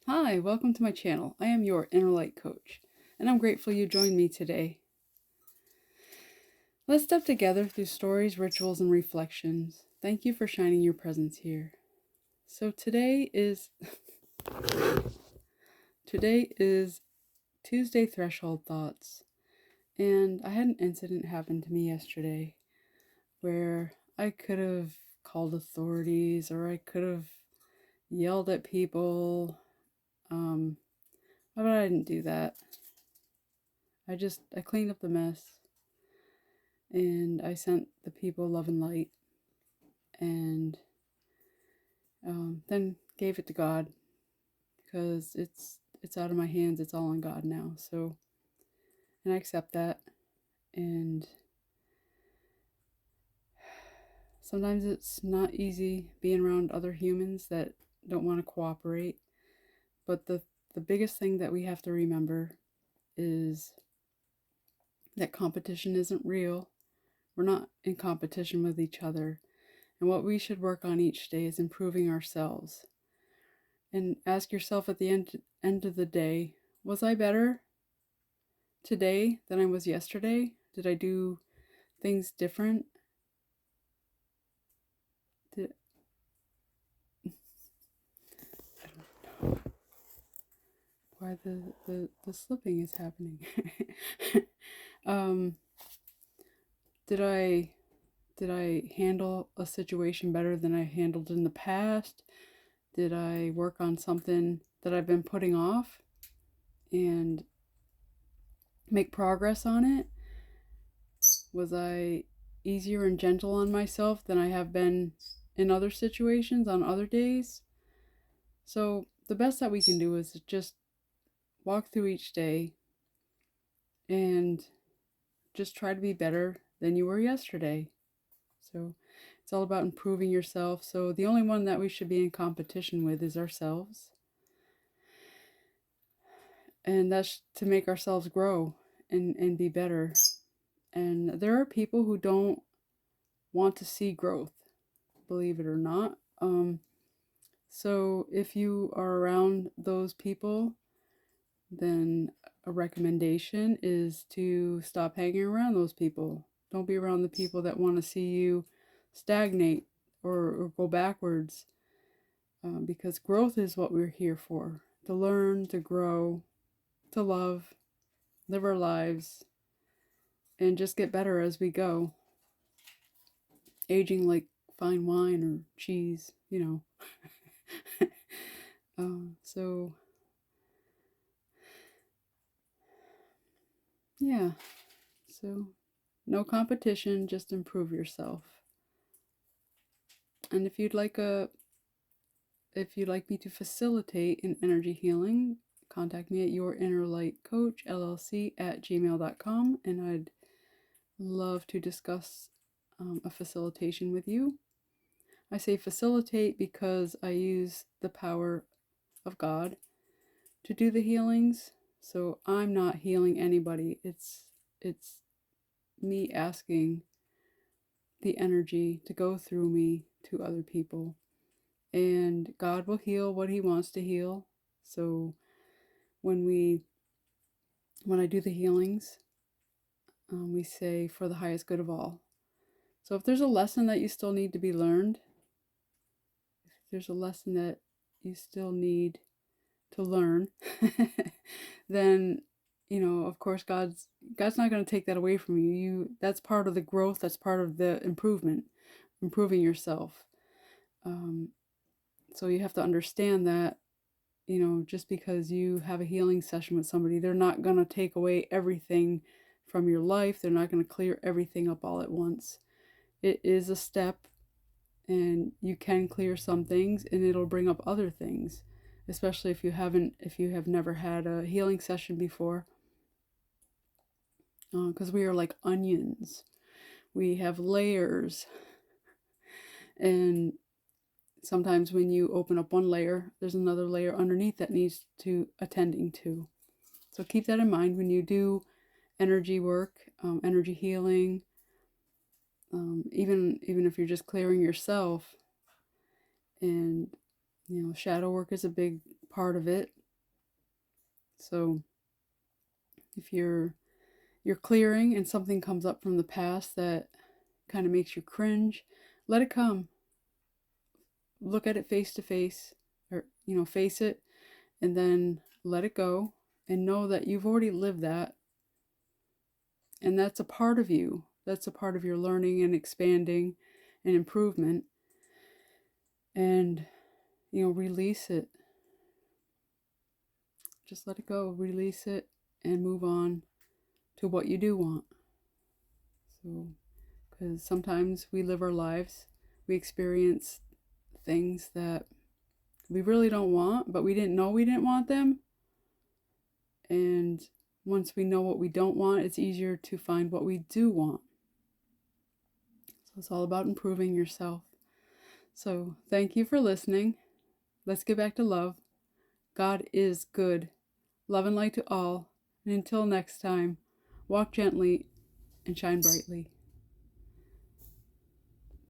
Hi, welcome to my channel. I am your Inner Light Coach, and I'm grateful you joined me today. Let's step together through stories, rituals, and reflections. Thank you for shining your presence here. So today is Tuesday Threshold Thoughts, and I had an incident happen to me yesterday where I could have called authorities or I could have yelled at people, um, but I didn't do that. I cleaned up the mess and I sent the people love and light, and then gave it to God because it's out of my hands. It's all on God now. So, and I accept that. And sometimes it's not easy being around other humans that don't want to cooperate. But the biggest thing that we have to remember is that competition isn't real. We're not in competition with each other. And what we should work on each day is improving ourselves. And ask yourself at the end of the day, was I better today than I was yesterday? Did I do things different? Did, I don't know why the slipping is happening. um, did I handle a situation better than I handled in the past? Did I work on something that I've been putting off and make progress on it? Was I easier and gentle on myself than I have been in other situations on other days? So, the best that we can do is just walk through each day and just try to be better than you were yesterday. So, it's all about improving yourself. So, the only one that we should be in competition with is ourselves. And that's to make ourselves grow and be better. And there are people who don't want to see growth, believe it or not. So if you are around those people, then a recommendation is to stop hanging around those people. Don't be around the people that want to see you stagnate or go backwards, because growth is what we're here for, to learn, to grow, to love, live our lives, and just get better as we go. Aging like fine wine or cheese. So, yeah. So, no competition, just improve yourself. And if you'd like me to facilitate an energy healing, contact me at your inner light coach llc at gmail.com, and I'd love to discuss a facilitation with you. I say facilitate because I use the power of God to do the healings. So I'm not healing anybody. It's me asking the energy to go through me to other people. And God will heal what he wants to heal. So when I do the healings, we say for the highest good of all. So if there's a lesson that you still need to be learned, if there's a lesson that you still need to learn, then of course God's not going to take that away from you. That's part of the growth. That's part of the improving yourself. Um, so you have to understand that just because you have a healing session with somebody, they're not going to take away everything from your life. They're not going to clear everything up all at once. It is a step, and you can clear some things, and it'll bring up other things, especially if you have never had a healing session before, because we are like onions. We have layers, and sometimes when you open up one layer, there's another layer underneath that needs to attending to. So keep that in mind when you do energy work, energy healing, even if you're just clearing yourself. And shadow work is a big part of it. So if you're clearing and something comes up from the past that kind of makes you cringe, let it come. Look at it face to face, or face it, and then let it go, and know that you've already lived that, and that's a part of you. That's a part of your learning and expanding and improvement. And release it. Just let it go, release it, and move on to what you do want. So, because sometimes we live our lives, we experience things that we really don't want, but we didn't know we didn't want them. And once we know what we don't want, it's easier to find what we do want. So it's all about improving yourself. So thank you for listening. Let's get back to love. God is good. Love and light to all. And until next time, walk gently and shine brightly.